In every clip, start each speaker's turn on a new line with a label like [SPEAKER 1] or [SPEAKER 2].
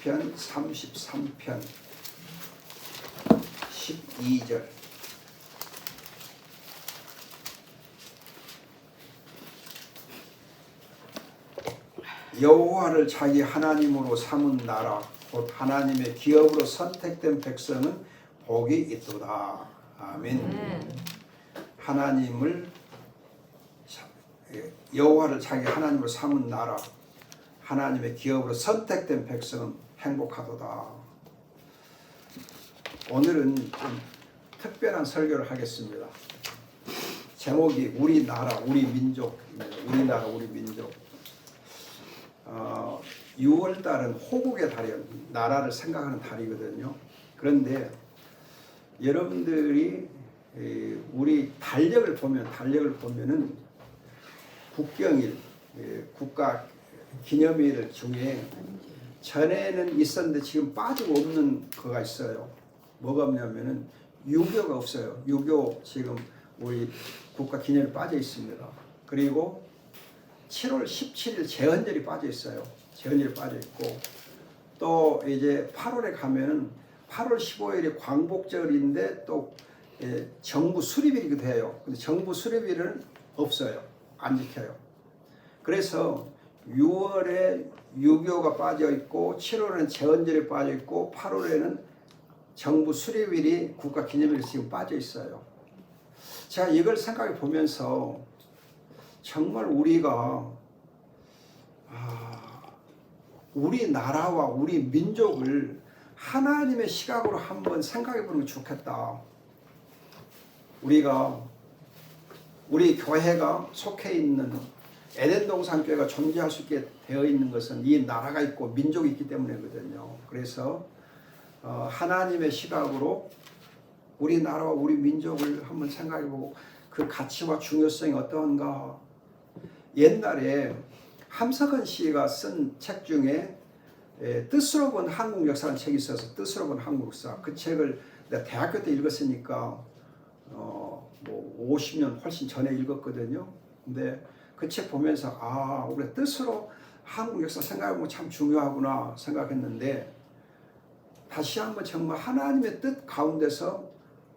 [SPEAKER 1] 시편 33편 12절. 여호와를 자기 하나님으로 삼은 나라 곧 하나님의 기업으로 선택된 백성은 복이 있도다. 아멘. 하나님을 여호와를 자기 하나님으로 삼은 나라 하나님의 기업으로 선택된 백성은 행복하도다. 오늘은 좀 특별한 설교를 하겠습니다. 제목이 우리나라 우리 민족입니다. 우리나라 우리 민족. 6월달은 호국의 달이에요. 나라를 생각하는 달이거든요. 그런데 여러분들이 우리 달력을 보면은 국경일, 국가 기념일 중에 전에는 있었는데 지금 빠지고 없는 거가 있어요. 뭐가 없냐면은 유교가 없어요. 유교 지금 우리 국가 기념일 빠져 있습니다. 그리고 7월 17일 제헌절이 빠져 있어요. 제헌절이 빠져 있고 또 이제 8월에 가면은 8월 15일이 광복절인데 또 정부 수립일이기도 해요. 근데 정부 수립일은 없어요. 안 지켜요. 그래서 6월에 유교가 빠져 있고 7월에는 제헌절이 빠져 있고 8월에는 정부 수립일이 국가 기념일이 지금 빠져 있어요. 제가 이걸 생각해 보면서 정말 우리가 우리나라와 우리 민족을 하나님의 시각으로 한번 생각해 보는 게 좋겠다. 우리 교회가 속해 있는 에덴동산교회가 존재할 수 있게 되어 있는 것은 이 나라가 있고 민족이 있기 때문이거든요. 그래서 하나님의 시각으로 우리나라와 우리 민족을 한번 생각해 보고 그 가치와 중요성이 어떠한가. 옛날에 함석헌 씨가 쓴 책 중에 뜻으로 본 한국 역사라는 책이 있어서 뜻으로 본 한국 역사, 그 책을 내가 대학교 때 읽었으니까 뭐 50년 훨씬 전에 읽었거든요. 근데 그 책 보면서 우리가 뜻으로 한국 역사 생각해보면 참 중요하구나 생각했는데 다시 한번 정말 하나님의 뜻 가운데서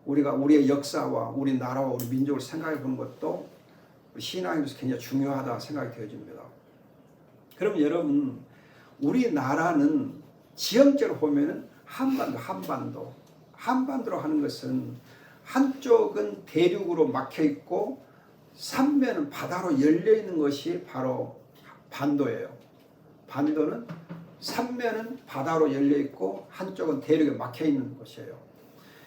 [SPEAKER 1] 우리가 우리의 역사와 우리 나라와 우리 민족을 생각해 보는 것도 신앙에서 굉장히 중요하다 생각이 되어집니다. 그럼 여러분, 우리나라는 지형적으로 보면은 한반도로 하는 것은 한쪽은 대륙으로 막혀 있고 삼면은 바다로 열려 있는 것이 바로 반도예요. 반도는 삼면은 바다로 열려 있고 한쪽은 대륙에 막혀 있는 것이에요.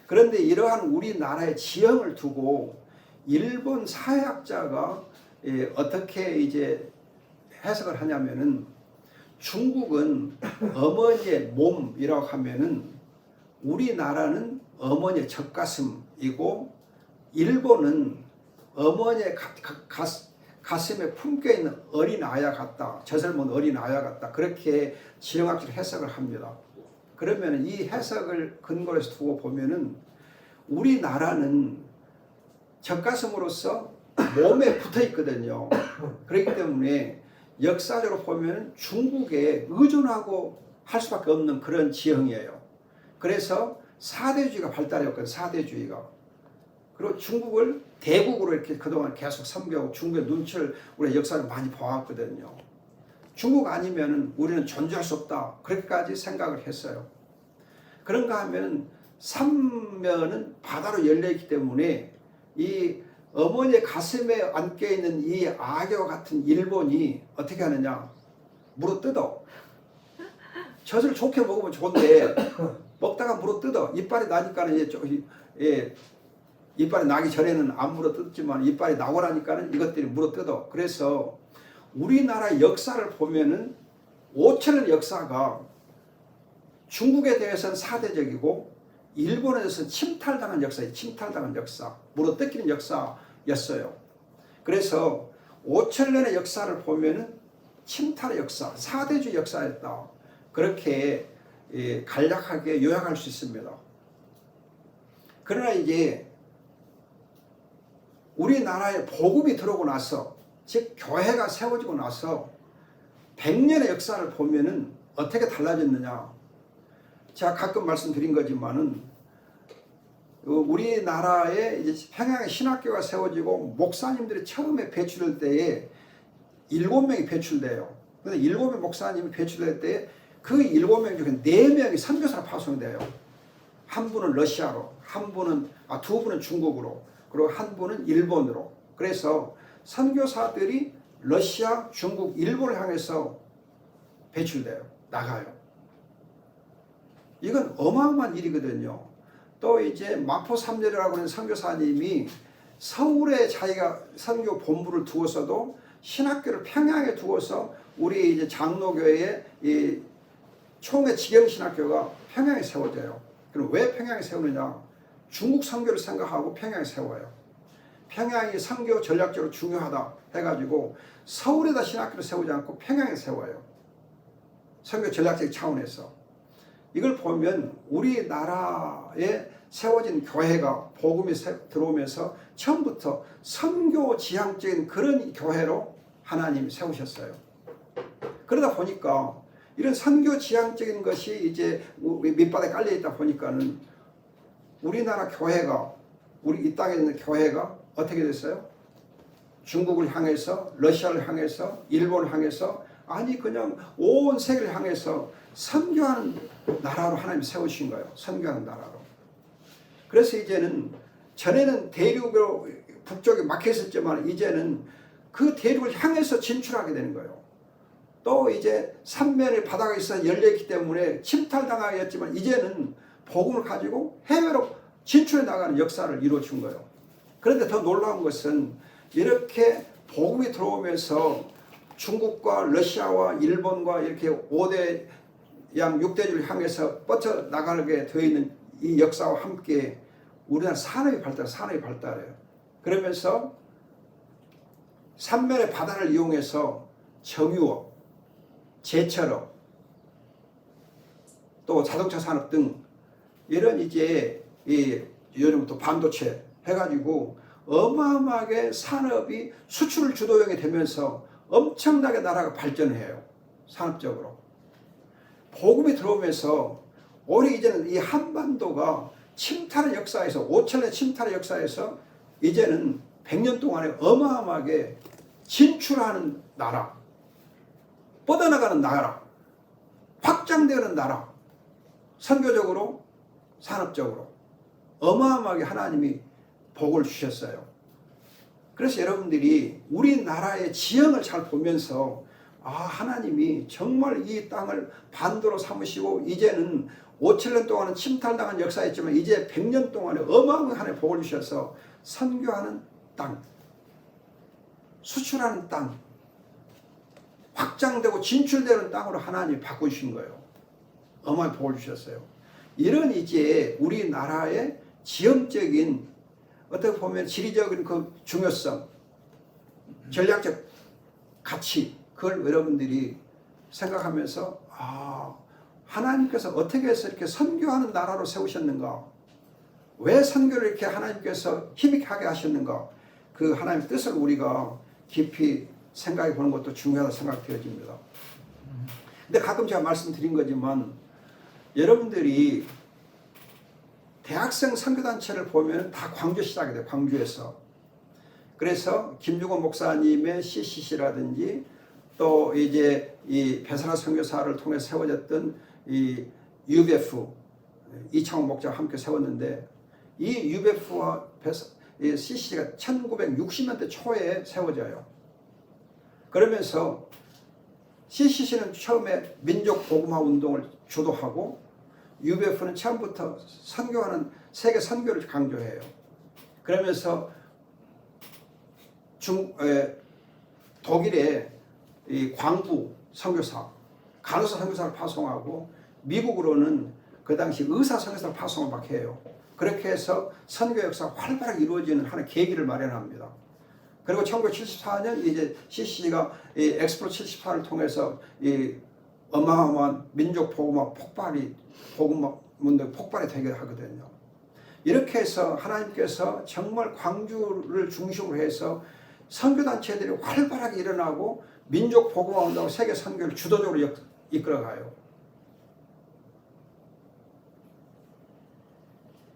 [SPEAKER 1] 그런데 이러한 우리나라의 지형을 두고 일본 사회학자가 어떻게 이제 해석을 하냐면은 중국은 어머니의 몸이라고 하면은 우리나라는 어머니의 젖가슴이고 일본은 어머니의 가슴에 품겨 있는 어린 아야 같다. 젖을먹은 어린 아야 같다. 그렇게 지형학적으로 해석을 합니다. 그러면 이 해석을 근거로 해서 두고 보면은 우리나라는 젖가슴으로서 몸에 붙어 있거든요. 그렇기 때문에 역사적으로 보면 중국에 의존하고 할 수밖에 없는 그런 지형이에요. 그래서 사대주의가 발달했거든요. 사대주의가. 그리고 중국을 대국으로 이렇게 그동안 계속 섬겨오고 중국의 눈치를 우리가 역사를 많이 보았거든요. 중국 아니면 우리는 존재할 수 없다. 그렇게까지 생각을 했어요. 그런가 하면 삼면은 바다로 열려있기 때문에 이 어머니의 가슴에 안겨있는 이 악어와 같은 일본이 어떻게 하느냐. 물어 뜯어. 젖을 좋게 먹으면 좋은데 먹다가 물어 뜯어. 이빨이 나니까는 이빨이 나기 전에는 안 물어 뜯지만 이빨이 나고 나니까는 이것들이 물어 뜯어. 그래서 우리나라의 역사를 보면은 5천년 역사가 중국에 대해서는 사대적이고 일본에 대해서는 침탈당한 역사예요. 침탈당한 역사. 물어 뜯기는 역사였어요. 그래서 5천년의 역사를 보면은 침탈의 역사, 사대주의 역사였다. 그렇게 간략하게 요약할 수 있습니다. 그러나 이게 우리나라에 복음이 들어오고 나서, 즉 교회가 세워지고 나서 100년의 역사를 보면은 어떻게 달라졌느냐. 제가 가끔 말씀드린 거지만은 우리나라에 이제 평양에 신학교가 세워지고 목사님들이 처음에 배출될 때에 7명이 배출돼요. 근데 7명 목사님이 배출될 때에 그 7명 중에 4명이 선교사로 파송돼요. 한 분은 러시아로, 두 분은 중국으로, 그리고 한 분은 일본으로. 그래서 선교사들이 러시아, 중국, 일본을 향해서 배출돼요. 나가요. 이건 어마어마한 일이거든요. 또 이제 마포 삼절이라고 하는 선교사님이 서울에 자기가 선교 본부를 두어서도 신학교를 평양에 두어서 우리 이제 장로교회의 이 총회 지경신학교가 평양에 세워져요. 그럼 왜 평양에 세우느냐? 중국 선교를 생각하고 평양에 세워요. 평양이 선교 전략적으로 중요하다 해가지고 서울에다 신학교를 세우지 않고 평양에 세워요. 선교 전략적 차원에서. 이걸 보면 우리나라에 세워진 교회가 복음이 들어오면서 처음부터 선교 지향적인 그런 교회로 하나님이 세우셨어요. 그러다 보니까 이런 선교 지향적인 것이 이제 밑바닥에 깔려 있다 보니까는 우리나라 교회가, 우리 이 땅에 있는 교회가 어떻게 됐어요? 중국을 향해서, 러시아를 향해서, 일본을 향해서, 아니 그냥 온 세계를 향해서 선교하는 나라로 하나님 세우신 거예요. 선교하는 나라로. 그래서 이제는 전에는 대륙으로 북쪽에 막혀 있었지만 이제는 그 대륙을 향해서 진출하게 되는 거예요. 또 이제 삼면의 바다가 있어 열려있기 때문에 침탈당하였지만 이제는 복음을 가지고 해외로 진출해 나가는 역사를 이루어준 거예요. 그런데 더 놀라운 것은 이렇게 복음이 들어오면서 중국과 러시아와 일본과 이렇게 5대 양 6대주를 향해서 뻗쳐나가게 되어 있는 이 역사와 함께 우리나라 산업이 발달해요. 그러면서 삼면의 바다를 이용해서 정유업, 제철업, 또 자동차 산업 등 이런 이제 요즘 또 반도체 해가지고 어마어마하게 산업이 수출 주도형이 되면서 엄청나게 나라가 발전을 해요. 산업적으로. 복음이 들어오면서 우리 이제는 이 한반도가 침탈의 역사에서 5천년의 침탈의 역사에서 이제는 100년 동안에 어마어마하게 진출하는 나라, 뻗어나가는 나라, 확장되는 나라, 선교적으로 산업적으로 어마어마하게 하나님이 복을 주셨어요. 그래서 여러분들이 우리나라의 지형을 잘 보면서 하나님이 정말 이 땅을 반도로 삼으시고 이제는 5천년 동안은 침탈당한 역사였지만 이제 100년 동안에 어마어마한 하나님의 복을 주셔서 선교하는 땅, 수출하는 땅, 확장되고 진출되는 땅으로 하나님이 바꾸신 거예요. 어마어마한 복을 주셨어요. 이런 이제 우리나라의 지형적인 어떻게 보면 지리적인 그 중요성, 전략적 가치, 그걸 여러분들이 생각하면서 하나님께서 어떻게 해서 이렇게 선교하는 나라로 세우셨는가? 왜 선교를 이렇게 하나님께서 힘있게 하셨는가? 그 하나님의 뜻을 우리가 깊이 생각해 보는 것도 중요하다 생각되어집니다. 근데 가끔 제가 말씀드린 거지만 여러분들이 대학생 선교단체를 보면 다 광주 시작이 돼요. 광주에서. 그래서 김주건 목사님의 CCC라든지 또 이제 이 배선화 선교사를 통해 세워졌던 이 UBF 이창호 목사와 함께 세웠는데 이 UBF와 CCC가 1960년대 초에 세워져요. 그러면서 CCC는 처음에 민족 복음화 운동을 주도하고 UBF는 처음부터 선교하는 세계 선교를 강조해요. 그러면서 독일의 이 광부 선교사, 간호사 선교사를 파송하고 미국으로는 그 당시 의사 선교사를 파송을 막 해요. 그렇게 해서 선교 역사가 활발하게 이루어지는 하나의 계기를 마련합니다. 그리고 1974년 이제 CCC가 이 엑스프로 74를 통해서 이 어마어마한 민족 복음화 복음화 문제 폭발이 되게 하거든요. 이렇게 해서 하나님께서 정말 광주를 중심으로 해서 선교단체들이 활발하게 일어나고 민족 복음화 운동을 세계 선교를 주도적으로 이끌어가요.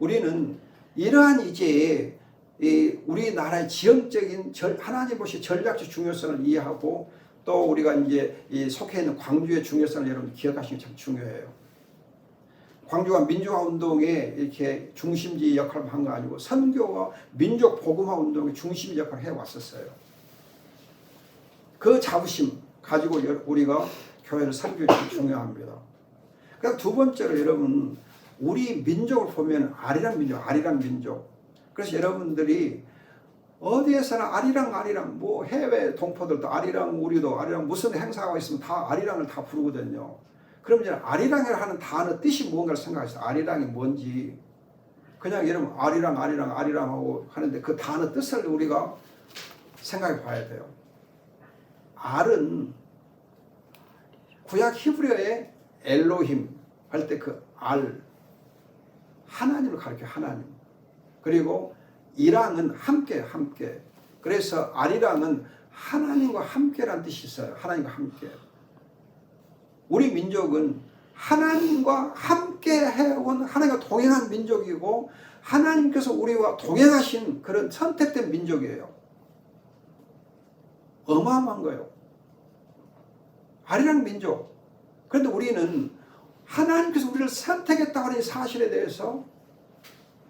[SPEAKER 1] 우리는 이러한 이제 우리나라의 지형적인 하나님 보시 전략적 중요성을 이해하고 또 우리가 이제 속해 있는 광주의 중요성을 여러분 기억하시는 게 참 중요해요. 광주가 민주화 운동의 이렇게 중심지 역할을 한 거 아니고 선교와 민족 복음화 운동의 중심지 역할을 해왔었어요. 그 자부심 가지고 우리가 교회를 섬기는 게 중요합니다. 그다음 두 번째로 여러분 우리 민족을 보면 아리랑 민족. 그래서 여러분들이 어디에서나 아리랑 뭐 해외 동포들도 아리랑 우리도 아리랑 무슨 행사가 있으면 다 아리랑을 다 부르거든요. 그럼 이제 아리랑이라 하는 단어 뜻이 뭔가를 생각하세요. 아리랑이 뭔지. 그냥 여러분 아리랑하고 하는데 그 단어 뜻을 우리가 생각해 봐야 돼요. 알은 구약 히브리어의 엘로힘 할 때 그 알 하나님을 가리켜 하나님. 그리고 이랑은 함께. 그래서 아리랑은 하나님과 함께라는 뜻이 있어요. 하나님과 함께. 우리 민족은 하나님과 함께 해온 하나님과 동행한 민족이고 하나님께서 우리와 동행하신 그런 선택된 민족이에요. 어마어마한 거예요. 아리랑 민족. 그런데 우리는 하나님께서 우리를 선택했다고 하는 사실에 대해서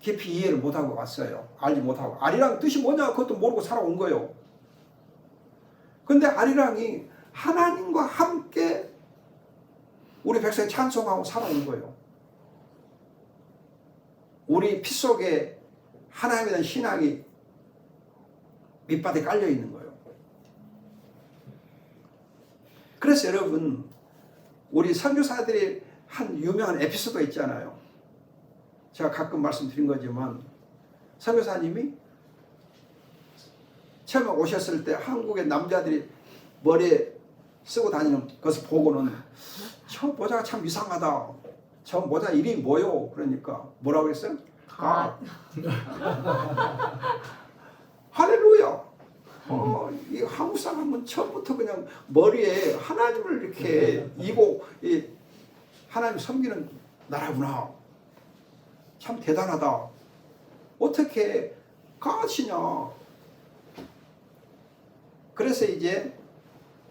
[SPEAKER 1] 깊이 이해를 못하고 왔어요. 알지 못하고. 아리랑 뜻이 뭐냐 그것도 모르고 살아온 거예요. 그런데 아리랑이 하나님과 함께 우리 백성이 찬송하고 살아온 거예요. 우리 피 속에 하나님에 대한 신앙이 밑바닥에 깔려 있는 거예요. 그래서 여러분 우리 선교사들이 한 유명한 에피소드가 있잖아요. 제가 가끔 말씀드린 거지만 선교사님이 처음에 오셨을 때 한국의 남자들이 머리에 쓰고 다니는 것을 보고는 저 모자가 참 이상하다. 저 모자 이름이 뭐요? 그러니까 뭐라고 그랬어요? 할렐루야. 이 한국 사람은 처음부터 그냥 머리에 하나님을 이렇게 이고 하나님 섬기는 나라구나. 참 대단하다. 어떻게 가시냐. 그래서 이제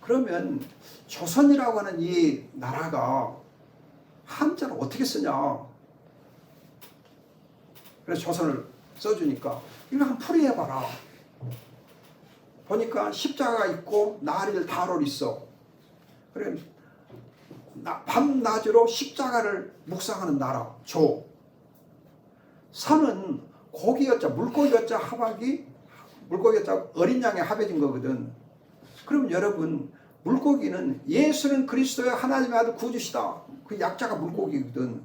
[SPEAKER 1] 그러면 조선이라고 하는 이 나라가 한자를 어떻게 쓰냐. 그래서 조선을 써주니까 이거 한번 풀이해봐라. 보니까 십자가가 있고 나리를 다롤 있어. 그래 밤낮으로 십자가를 묵상하는 나라. 조. 산은 고기였자 물고기였자 하박이 물고기였자 어린 양의 합해진 거거든. 그럼 여러분 물고기는 예수는 그리스도의 하나님의 아들 구주시다. 그 약자가 물고기거든.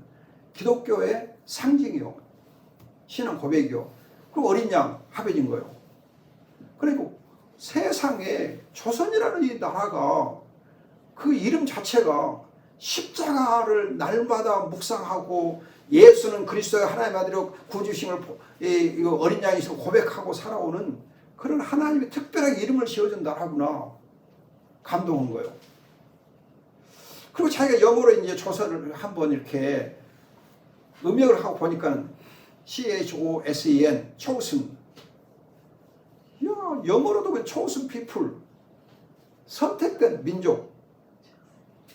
[SPEAKER 1] 기독교의 상징이요. 신앙 고백이요. 그리고 어린 양 합해진 거예요. 그리고 세상에 조선이라는 이 나라가 그 이름 자체가 십자가를 날마다 묵상하고 예수는 그리스도의 하나님의 아들이요 구주심을 어린 양이시고 고백하고 살아오는 그런 하나님의 특별하게 이름을 지어준 나라구나. 감동한 거예요. 그리고 자기가 영어로 이제 조선을 한번 이렇게 음역을 하고 보니까 CHOSEN, chosen. 야, 영어로도 그 chosen people, 선택된 민족.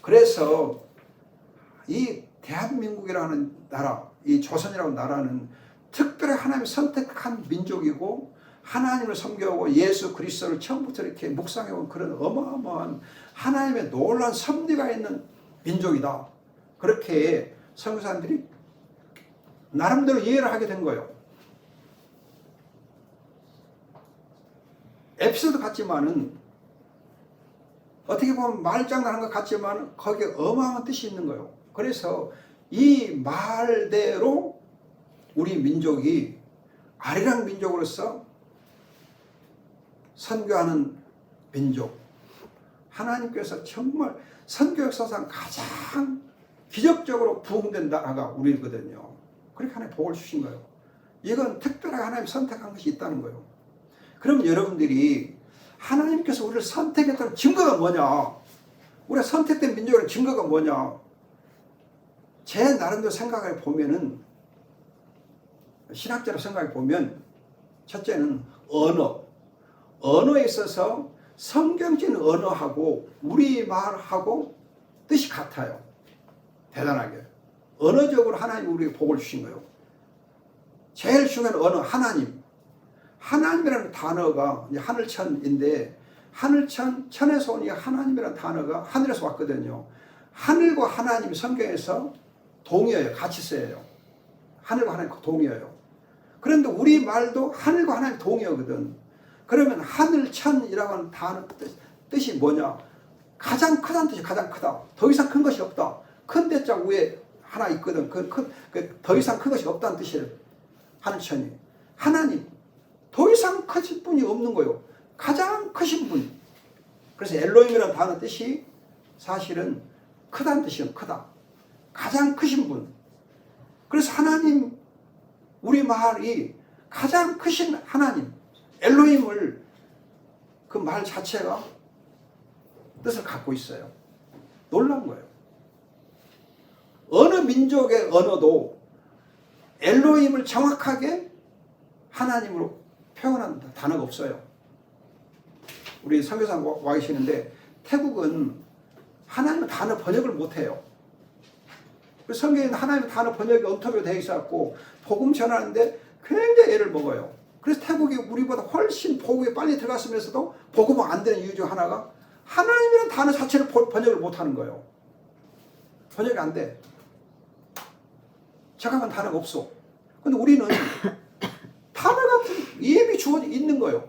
[SPEAKER 1] 그래서 이 대한민국이라는 나라, 이 조선이라는 나라는 특별히 하나님이 선택한 민족이고 하나님을 섬겨오고 예수 그리스도를 처음부터 이렇게 묵상해온 그런 어마어마한 하나님의 놀라운 섭리가 있는 민족이다. 그렇게 선교사님들이 나름대로 이해를 하게 된 거예요. 에피소드 같지만은 어떻게 보면 말장난한 것 같지만 거기에 어마어마한 뜻이 있는 거예요. 그래서 이 말대로 우리 민족이 아리랑 민족으로서 선교하는 민족, 하나님께서 정말 선교 역사상 가장 기적적으로 부흥된 나라가 우리거든요. 그렇게 하나님 복을 주신 거예요. 이건 특별하게 하나님 선택한 것이 있다는 거예요. 그럼 여러분들이 하나님께서 우리를 선택했다는 증거가 뭐냐? 우리가 선택된 민족의 증거가 뭐냐? 제 나름대로 생각해 보면은 신학자로 생각해 보면 첫째는 언어에 있어서 성경적인 언어하고 우리말하고 뜻이 같아요. 대단하게. 언어적으로 하나님이 우리에게 복을 주신 거예요. 제일 중요한 언어, 하나님. 하나님이라는 단어가 이제 하늘천인데, 천에서 오니 하나님이라는 단어가 하늘에서 왔거든요. 하늘과 하나님이 성경에서 동의어요. 같이 쓰여요. 하늘과 하나님 동의어요. 그런데 우리 말도 하늘과 하나님 동의어거든. 그러면 하늘천이라고 하는 단어 뜻이 뭐냐? 가장 크다는 뜻이 가장 크다. 더 이상 큰 것이 없다. 큰 대자 위에 하나 있거든. 더 이상 큰 것이 없다는 뜻이에요. 하늘천이. 하나님. 더 이상 크신 분이 없는 거예요. 가장 크신 분. 그래서 엘로힘이라는 단어 뜻이 사실은 크다는 뜻이에요. 크다. 가장 크신 분. 그래서 하나님, 우리 말이 가장 크신 하나님, 엘로힘을 그 말 자체가 뜻을 갖고 있어요. 놀라운 거예요. 어느 민족의 언어도 엘로힘을 정확하게 하나님으로 표현한 단어가 없어요. 우리 선교사 와 계시는데 태국은 하나님의 단어 번역을 못해요. 성경에는 하나님의 단어 번역이 언터뷰 되어 있었고 복음 전하는데 굉장히 애를 먹어요. 그래서 태국이 우리보다 훨씬 복음에 빨리 들어갔으면서도 복음은 안 되는 이유 중 하나가 하나님이라는 단어 자체를 번역을 못하는 거예요. 번역이 안 돼. 잠깐만 단어가 없어. 근데 우리는 단어가 이미 주어져 있는 거예요.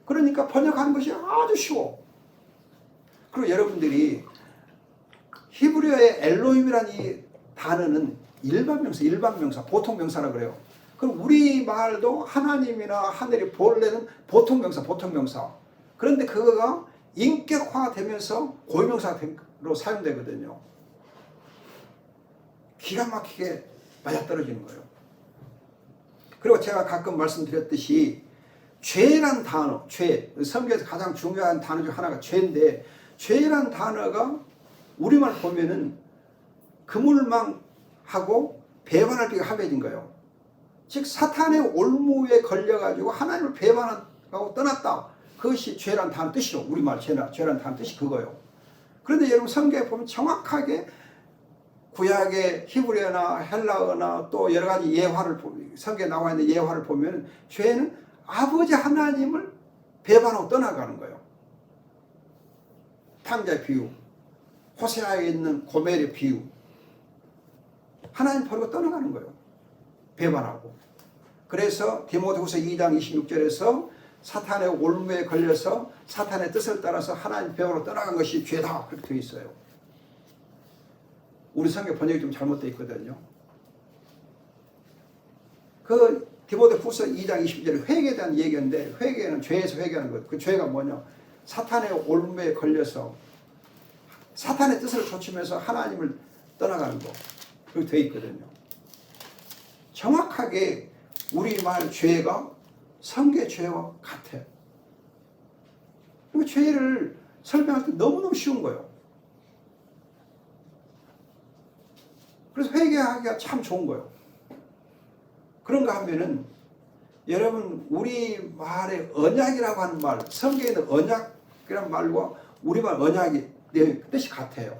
[SPEAKER 1] 그러니까 번역하는 것이 아주 쉬워. 그리고 여러분들이 히브리어의 엘로힘이라는 이 단어는 일반명사, 보통명사라고 그래요. 그럼 우리 말도 하나님이나 하늘이 본래는 보통명사. 그런데 그거가 인격화되면서 고유명사로 사용되거든요. 기가 막히게 맞아떨어지는 거예요. 그리고 제가 가끔 말씀드렸듯이 죄란 단어, 성경에서 가장 중요한 단어 중 하나가 죄인데, 죄란 단어가 우리말 보면은 그물망하고 배반할 때가 합해진 거예요. 즉 사탄의 올무에 걸려가지고 하나님을 배반하고 떠났다. 그것이 죄란 단어 뜻이요. 우리말 죄란 단어 뜻이 그거예요. 그런데 여러분 성경에 보면 정확하게 구약의 히브리어나 헬라어나 또 여러 가지 예화를 성경에 나와 있는 예화를 보면 죄는 아버지 하나님을 배반하고 떠나가는 거예요. 탕자의 비유, 호세아에 있는 고멜의 비유, 하나님 버리고 떠나가는 거예요. 배반하고. 그래서 디모데후서 2장 26절에서 사탄의 올무에 걸려서 사탄의 뜻을 따라서 하나님 배반으로 떠나간 것이 죄다 그렇게 되어 있어요. 우리 성경 번역이 좀 잘못되어 있거든요. 그 디모데후서 2장 22절에 회개에 대한 얘기인데, 회개는 죄에서 회개하는 것. 그 죄가 뭐냐? 사탄의 올무에 걸려서 사탄의 뜻을 좇으면서 하나님을 떠나가는 거. 그렇게 되어 있거든요. 정확하게 우리말 죄가 성경의 죄와 같아요. 그 죄를 설명할 때 너무너무 쉬운 거예요. 그래서 회개하기가 참 좋은 거예요. 그런가 하면은 여러분 우리 말의 언약이라고 하는 말, 성경에 있는 언약이라는 말과 우리말 언약이 뜻이 같아요.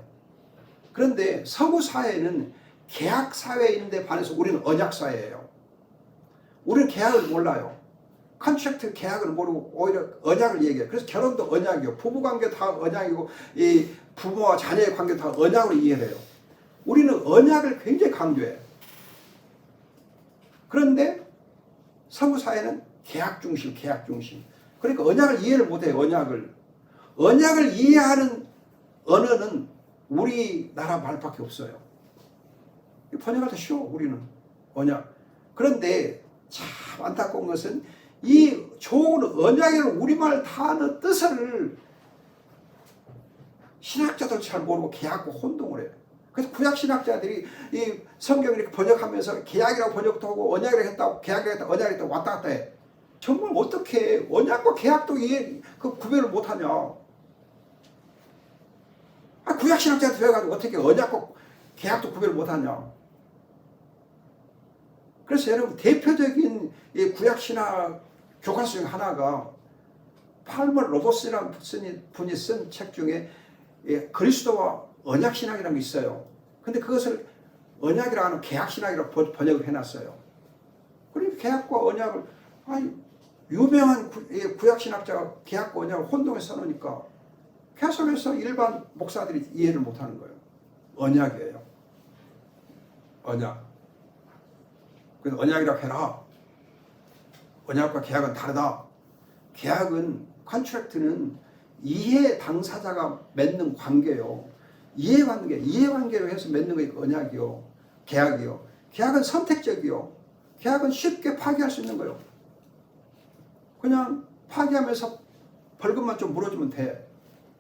[SPEAKER 1] 그런데 서구 사회는 계약 사회인데 반해서 우리는 언약 사회예요. 우리는 계약을 몰라요. 컨트랙트 계약을 모르고 오히려 언약을 얘기해요. 그래서 결혼도 언약이고 부부관계 다 언약이고 이 부모와 자녀의 관계 다 언약으로 이해를 해요. 우리는 언약을 굉장히 강조해요. 그런데 서구 사회는 계약 중심. 그러니까 언약을 이해를 못해요. 언약을 이해하는 언어는 우리나라 말밖에 없어요. 번역할 때 쉬워. 우리는 언약. 그런데 참 안타까운 것은 이 좋은 언약이라는 우리말 단어 뜻을 신학자들 잘 모르고 계약과 혼동을 해요. 그래서 구약 신학자들이 이 성경을 이렇게 번역하면서 계약이라고 번역도 하고 언약이라고 했다고 계약이라고 했다고 언약이라고 했다고 왔다 갔다 해. 정말 어떻게 언약과 계약도 그 구별을 못하냐. 구약 신학자들 되어가지고 어떻게 언약과 계약도 구별을 못하냐. 그래서 여러분 대표적인 이 구약신학 교과서 중 하나가 팔머 로버스라는 분이 쓴 책 중에 그리스도와 언약신학이라는 게 있어요. 근데 그것을 언약이라고 하는 계약신학이라고 번역을 해놨어요. 그리고 계약과 언약을 유명한 구약신학자가 계약과 언약을 혼동해서 써놓으니까 계속해서 일반 목사들이 이해를 못하는 거예요. 언약이에요. 언약. 그래서 언약이라고 해라. 언약과 계약은 다르다. 계약은 컨트랙트는 이해 당사자가 맺는 관계요. 이해관계로 해서 맺는 게 언약이요. 계약이요. 계약은 선택적이요. 계약은 쉽게 파기할 수 있는 거요. 그냥 파기하면서 벌금만 좀 물어주면 돼.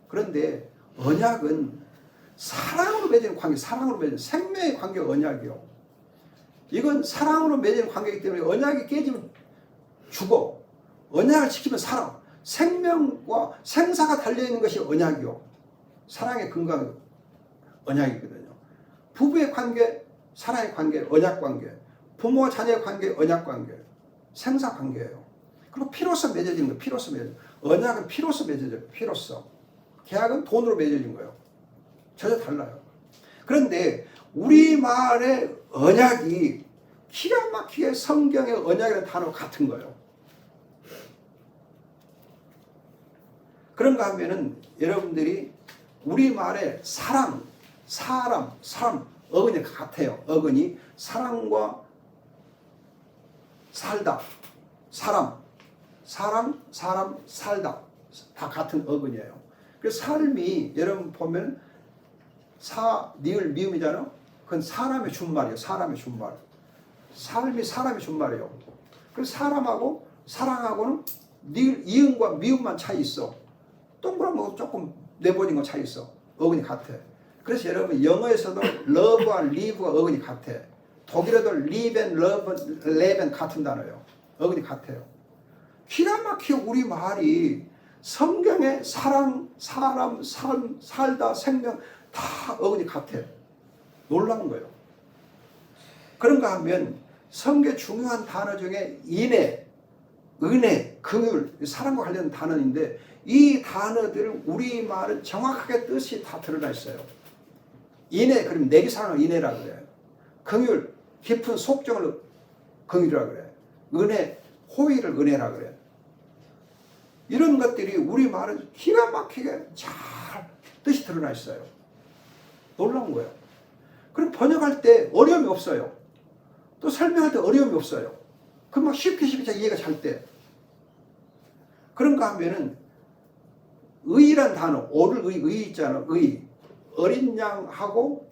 [SPEAKER 1] 그런데 언약은 사랑으로 맺은 관계, 사랑으로 맺은 생명의 관계가 언약이요. 이건 사랑으로 맺은 관계이기 때문에 언약이 깨지면 죽어. 언약을 지키면 살아. 생명과 생사가 달려있는 것이 언약이요. 사랑의 근간은 언약이거든요. 부부의 관계, 사랑의 관계, 언약 관계. 부모와 자녀의 관계, 언약 관계. 생사 관계예요. 그리고 피로서 맺어지는 거예요. 피로서 맺어지는 거예요. 언약은 피로서 맺어져요. 피로서. 계약은 돈으로 맺어진 거예요. 전혀 달라요. 그런데 우리말의 언약이 기가 막히게 성경의 언약이라는 단어가 같은 거예요. 그런가 하면은 여러분들이 우리말의 사랑, 사람, 어근이 같아요. 어근이 사랑과 살다, 사람, 살다 다 같은 어근이에요. 그래서 삶이 여러분 보면 니을, 미음이잖아요. 그건 사람의 준말이에요. 사람의 준말. 삶이 사람의 준말이에요. 그래서 사람하고 사랑하고는 니을, 이음과 미음만 차이 있어. 동그란 거 조금 내버린 거 차이 있어. 어근이 같아. 그래서 여러분 영어에서도 love와 live가 어근이 같아. 독일어도 live and love, live and 같은 단어예요. 어근이 같아요. 기가 막히게 우리 말이 성경의 사랑, 사람, 삶, 살다, 생명 다 어근이 같아. 놀라운 거예요. 그런가 하면 성경의 중요한 단어 중에 인애, 은혜, 긍휼, 사랑과 관련된 단어인데 이 단어들은 우리말은 정확하게 뜻이 다 드러나 있어요. 인애, 그러면 내기사랑을 인애라고 그래요. 긍휼, 깊은 속정을 긍휼이라고 그래요. 은혜, 호의를 은혜라고 그래요. 이런 것들이 우리말은 기가 막히게 잘 뜻이 드러나 있어요. 놀라운 거예요. 그럼 번역할 때 어려움이 없어요. 또 설명할 때 어려움이 없어요. 그 막 쉽게 이해가 잘 돼. 그런가 하면은 의란 단어, 오를 의 있잖아. 의. 어린 양하고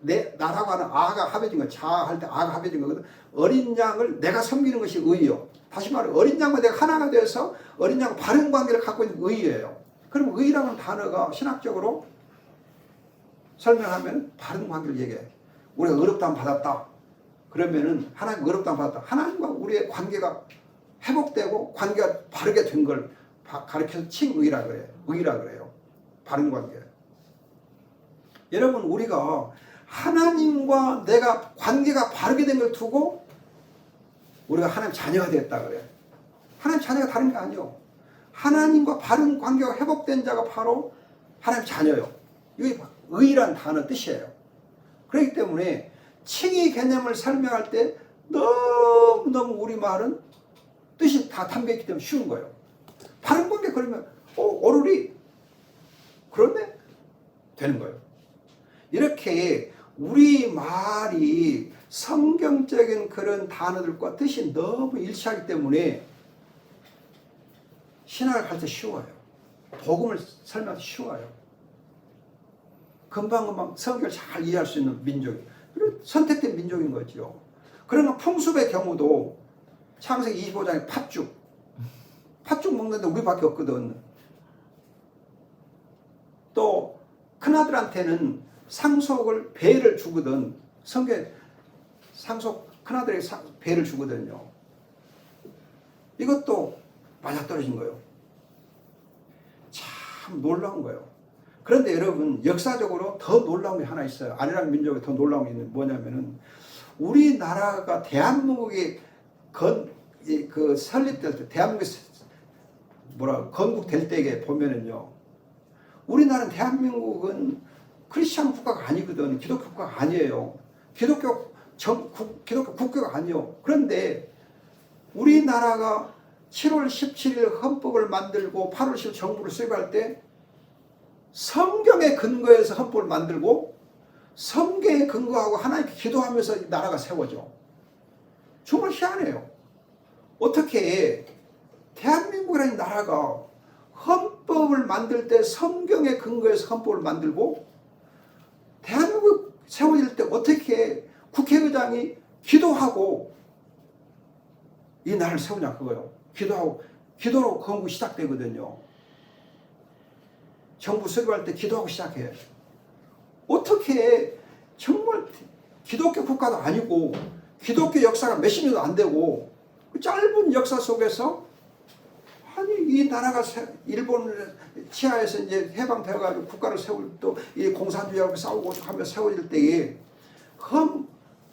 [SPEAKER 1] 나라고 하는 아가 합해진 거, 자할 때 아가 합해진 거거든. 어린 양을 내가 섬기는 것이 의요. 다시 말해 어린 양과 내가 하나가 돼서 어린 양과 바른 관계를 갖고 있는 의예요. 그럼 의라는 단어가 신학적으로 설명하면 바른 관계를 얘기해. 우리가 의롭다함 받았다. 그러면은 하나님 의롭다함 받았다. 하나님과 우리의 관계가 회복되고 관계가 바르게 된 걸 가르쳐서 칭의라 그래요. 의라 그래요. 바른 관계. 여러분 우리가 하나님과 내가 관계가 바르게 된 걸 두고 우리가 하나님 자녀가 됐다 그래요. 하나님 자녀가 다른 게 아니에요. 하나님과 바른 관계가 회복된 자가 바로 하나님 자녀예요. 이게 의란 단어 뜻이에요. 그렇기 때문에 칭의 개념을 설명할 때 너무너무 우리말은 뜻이 다 담겨있기 때문에 쉬운 거예요. 바른 관계 그러면 오르리 그러네 되는 거예요. 이렇게 우리말이 성경적인 그런 단어들과 뜻이 너무 일치하기 때문에 신학을 할 때 쉬워요. 복음을 설명할 때 쉬워요. 금방금방 성경을 잘 이해할 수 있는 민족, 그리고 선택된 민족인 거죠. 그러나 풍습의 경우도 창세기 25장에 팥죽 먹는데 우리밖에 없거든. 또 큰아들한테는 상속을 배를 주거든. 성경에 상속 큰아들에게 배를 주거든요. 이것도 맞아떨어진 거예요. 참 놀라운 거예요. 그런데 여러분 역사적으로 더 놀라운 게 하나 있어요. 아리랑 민족에 더 놀라운 게 있는 뭐냐면은 우리나라가 대한민국이 그 설립될 때, 대한민국이 건국될 때에 보면은요, 우리나라는 대한민국은 크리스천 국가가 아니거든. 기독교 국가가 아니에요. 기독교 국교가 아니요. 그런데 우리나라가 7월 17일 헌법을 만들고 8월 10일 정부를 수립할 때 성경에 근거해서 헌법을 만들고 성경에 근거하고 하나님께 기도하면서 나라가 세워져. 정말 희한해요. 어떻게 대한민국이라는 나라가 헌법을 만들 때 성경에 근거해서 헌법을 만들고 대한민국 세워질 때 어떻게 국회의장이 기도하고 이 나라를 세우냐 그거요. 기도로 건국 시작되거든요. 정부 수립할 때 기도하고 시작해. 어떻게 정말 기독교 국가도 아니고 기독교 역사가 몇십 년도 안 되고 짧은 역사 속에서 아니 이 나라가 일본 치하에서 이제 해방되어가지고 국가를 세울 또 이 공산주의하고 싸우고 하며 세워질 때에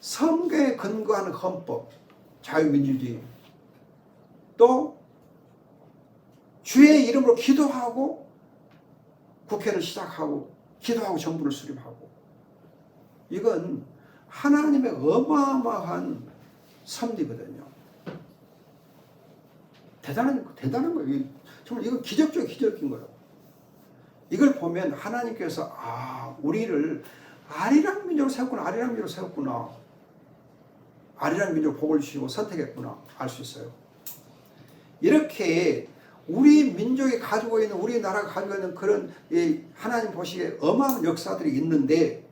[SPEAKER 1] 성경에 근거하는 헌법, 자유민주주의 또 주의 이름으로 기도하고 국회를 시작하고 기도하고 정부를 수립하고 이건 하나님의 어마어마한 섭리거든요. 대단한 거예요. 정말 이건 기적인 거예요. 이걸 보면 하나님께서 우리를 아리랑 민족으로 세웠구나. 아리랑 민족 복을 주시고 선택했구나. 알 수 있어요. 이렇게 우리 민족이 가지고 있는 우리나라가 가지고 있는 그런 하나님 보시기에 어마어마한 역사들이 있는데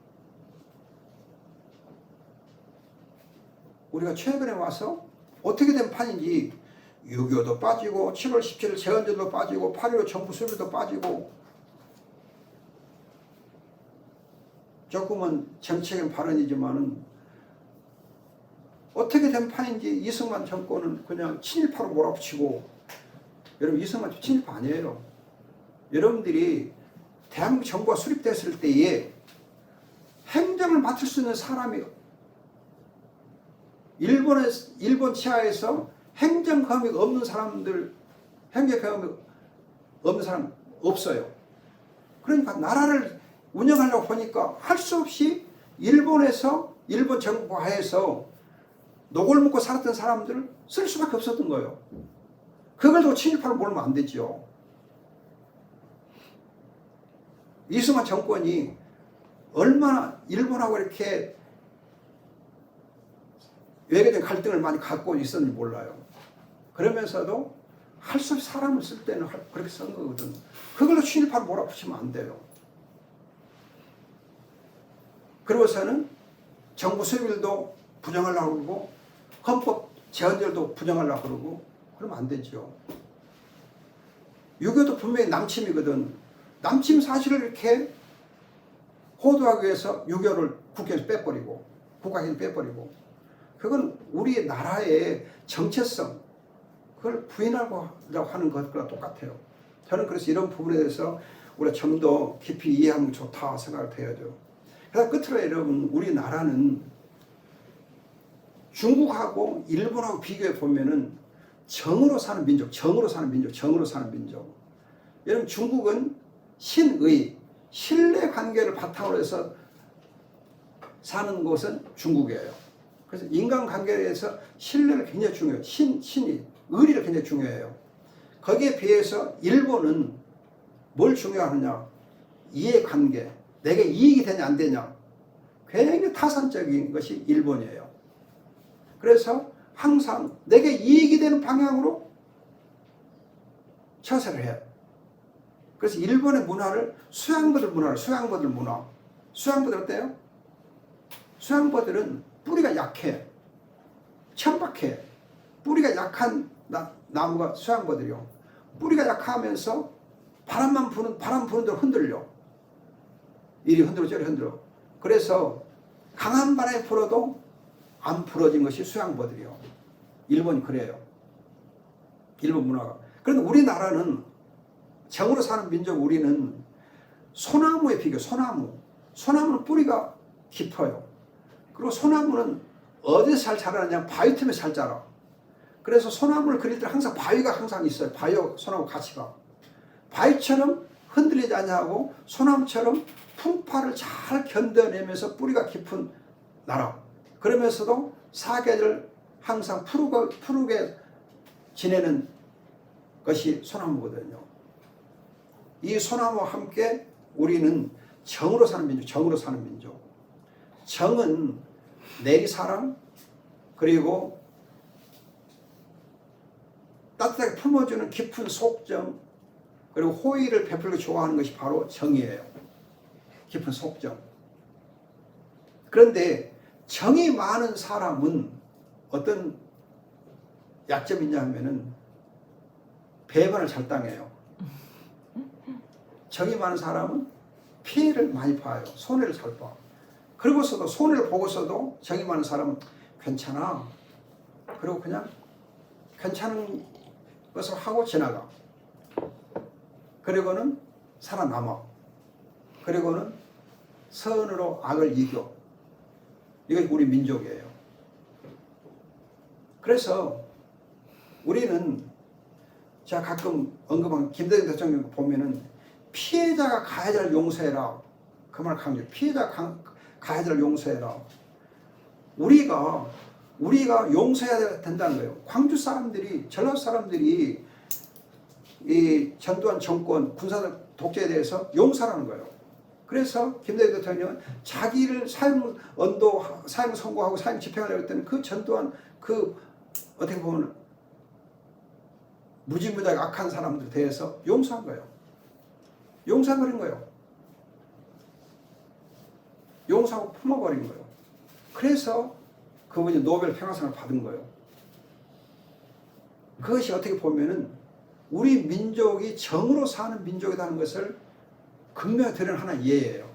[SPEAKER 1] 우리가 최근에 와서 어떻게 된 판인지 6.25도 빠지고 7월 17일 재헌절도 빠지고 8.15 정부 수립도 빠지고 조금은 정치적인 발언이지만은 어떻게 된 판인지 이승만 정권은 그냥 친일파로 몰아붙이고 여러분 이승만 친일파 아니에요. 여러분들이 대한민국 정부가 수립됐을 때에 행정을 맡을 수 있는 사람이 일본 치하에서 행정 경험이 없는 사람 없어요. 그러니까 나라를 운영하려고 보니까 할 수 없이 일본 정부 하에서 녹을 먹고 살았던 사람들을 쓸 수밖에 없었던 거예요. 그걸 또 친일파로 몰면 안 되죠. 이승만 정권이 얼마나 일본하고 이렇게 외교적 갈등을 많이 갖고 있었는지 몰라요. 그러면서도 할 수 없이 사람을 쓸 때는 그렇게 쓴 거거든. 그걸로 친일파로 몰아붙이면 안 돼요. 그러고서는 정부 수립일도 부정하려고 그러고 헌법 재헌절도 부정하려고 그러고 그러면 안 되죠. 6.25도 분명히 남침이거든. 남침 사실을 이렇게 호도하기 위해서 6.25를 국회에서 빼버리고 국가에서 빼버리고 그건 우리 나라의 정체성 그걸 부인하고 하는 것과 똑같아요. 저는 그래서 이런 부분에 대해서 우리가 좀 더 깊이 이해하면 좋다 생각을 해야죠. 그래서 끝으로 여러분 우리나라는 중국하고 일본하고 비교해 보면은 정으로 사는 민족. 여러분 중국은 신의, 신뢰 관계를 바탕으로 해서 사는 곳은 중국이에요. 그래서 인간관계에서 신뢰를 굉장히 중요해요. 신이, 의리를 굉장히 중요해요. 거기에 비해서 일본은 뭘 중요하느냐? 이해관계. 내게 이익이 되냐 안 되냐. 굉장히 타산적인 것이 일본이에요. 그래서 항상 내게 이익이 되는 방향으로 처세를 해요. 그래서 일본의 문화를 수양버들 문화. 수양버들 어때요? 수양버들은 뿌리가 약해. 천박해. 뿌리가 약한 나무가 수양버들이요. 뿌리가 약하면서 바람 부는 대로 흔들려. 이리 흔들어 저리 흔들어. 그래서 강한 바람에 불어도 안 부러진 것이 수양버들이요. 일본이 그래요. 일본 문화가. 그런데 우리나라는 정으로 사는 민족 우리는 소나무에 비교. 소나무는 뿌리가 깊어요. 그리고 소나무는 어디서 잘 자라느냐? 바위 틈에 잘 자라. 그래서 소나무를 그릴 때 항상 바위가 항상 있어요. 바위와 소나무 같이 가. 바위처럼 흔들리지 않냐고 소나무처럼 풍파를 잘 견뎌내면서 뿌리가 깊은 나라. 그러면서도 사계절 항상 푸르게 지내는 것이 소나무거든요. 이 소나무와 함께 우리는 정으로 사는 민족, 정으로 사는 민족. 정은 내리사랑, 그리고 따뜻하게 품어주는 깊은 속정, 그리고 호의를 베풀고 좋아하는 것이 바로 정이에요. 깊은 속정. 그런데 정이 많은 사람은 어떤 약점이 있냐 하면은 배반을 잘 당해요. 정이 많은 사람은 피해를 많이 봐요. 손해를 잘 봐. 그러고서도 손해를 보고서도 정이 많은 사람은 괜찮아. 그리고 그냥 괜찮은 것을 하고 지나가. 그리고는 살아남아. 그리고는 선으로 악을 이겨. 이것이 우리 민족이에요. 그래서 우리는 제가 가끔 언급한 김대중 대통령 보면은 피해자가 가해자를 용서해라. 그 말 강조. 피해자가 가해자를 용서해라. 우리가 용서해야 된다는 거예요. 광주 사람들이, 전라도 사람들이 이 전두환 정권 군사 독재에 대해서 용서하는 거예요. 그래서 김대중 대통령은 자기를 사형 선고하고 사형 집행하려고 했더니 그 전두환 어떻게 보면 무지무지하게 악한 사람들에 대해서 용서한 거예요. 용서해버린 거예요. 용서하고 품어버린 거예요. 그래서 그분이 노벨 평화상을 받은 거예요. 그것이 어떻게 보면은 우리 민족이 정으로 사는 민족이라는 것을 극명히 드러내는 하나의 예예요.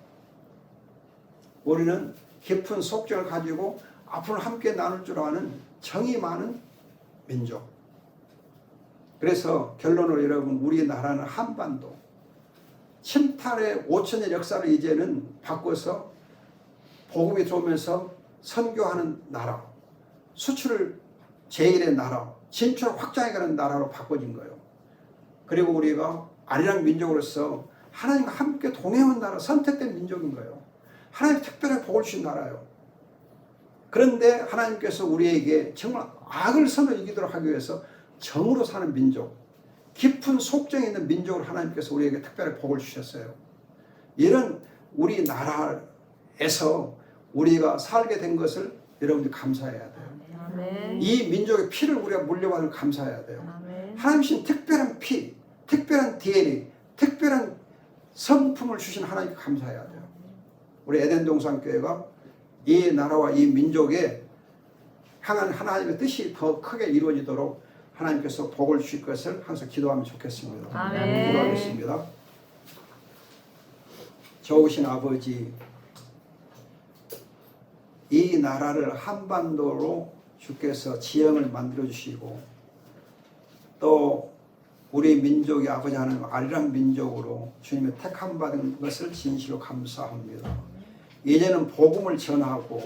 [SPEAKER 1] 우리는 깊은 속정을 가지고 앞으로 함께 나눌 줄 아는 정이 많은 민족. 그래서 결론으로 여러분, 우리나라는 한반도 침탈의 5천년 역사를 이제는 바꿔서 복음이 들어오면서 선교하는 나라, 수출을 제1의 나라, 진출을 확장해가는 나라로 바꿔진 거예요. 그리고 우리가 아리랑 민족으로서 하나님과 함께 동행한 나라, 선택된 민족인 거예요. 하나님 특별하게 복을 주신 나라예요. 그런데 하나님께서 우리에게 정말 악을 선을 이기도록 하기 위해서 정으로 사는 민족, 깊은 속정이 있는 민족으로 하나님께서 우리에게 특별히 복을 주셨어요. 이런 우리나라에서 우리가 살게 된 것을 여러분들이 감사해야 돼요.
[SPEAKER 2] 아멘.
[SPEAKER 1] 이 민족의 피를 우리가 물려받은 걸 감사해야 돼요.
[SPEAKER 2] 아멘.
[SPEAKER 1] 하나님 주신 특별한 피, 특별한 DNA, 특별한 성품을 주신 하나님께 감사해야 돼요. 우리 에덴 동산교회가 이 나라와 이 민족에 향한 하나님의 뜻이 더 크게 이루어지도록 하나님께서 복을 주실 것을 항상 기도하면 좋겠습니다.
[SPEAKER 2] 아멘.
[SPEAKER 1] 기도하겠습니다. 좋으신 아버지, 이 나라를 한반도로 주께서 지형을 만들어 주시고 또 우리 민족이 아버지 하는 아리랑 민족으로 주님의 택함 받은 것을 진실로 감사합니다. 이제는 복음을 전하고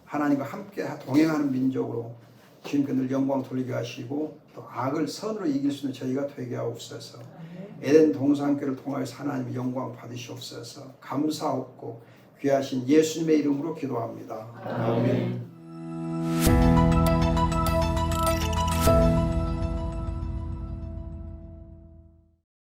[SPEAKER 1] 하나님과 함께 동행하는 민족으로 주님께 늘 영광 돌리게 하시고 또 악을 선으로 이길 수 있는 저희가 되게 하옵소서. 에덴 동산교를 통하여서 하나님의 영광 받으시옵소서. 감사하고 귀하신 예수님의 이름으로 기도합니다. 아멘.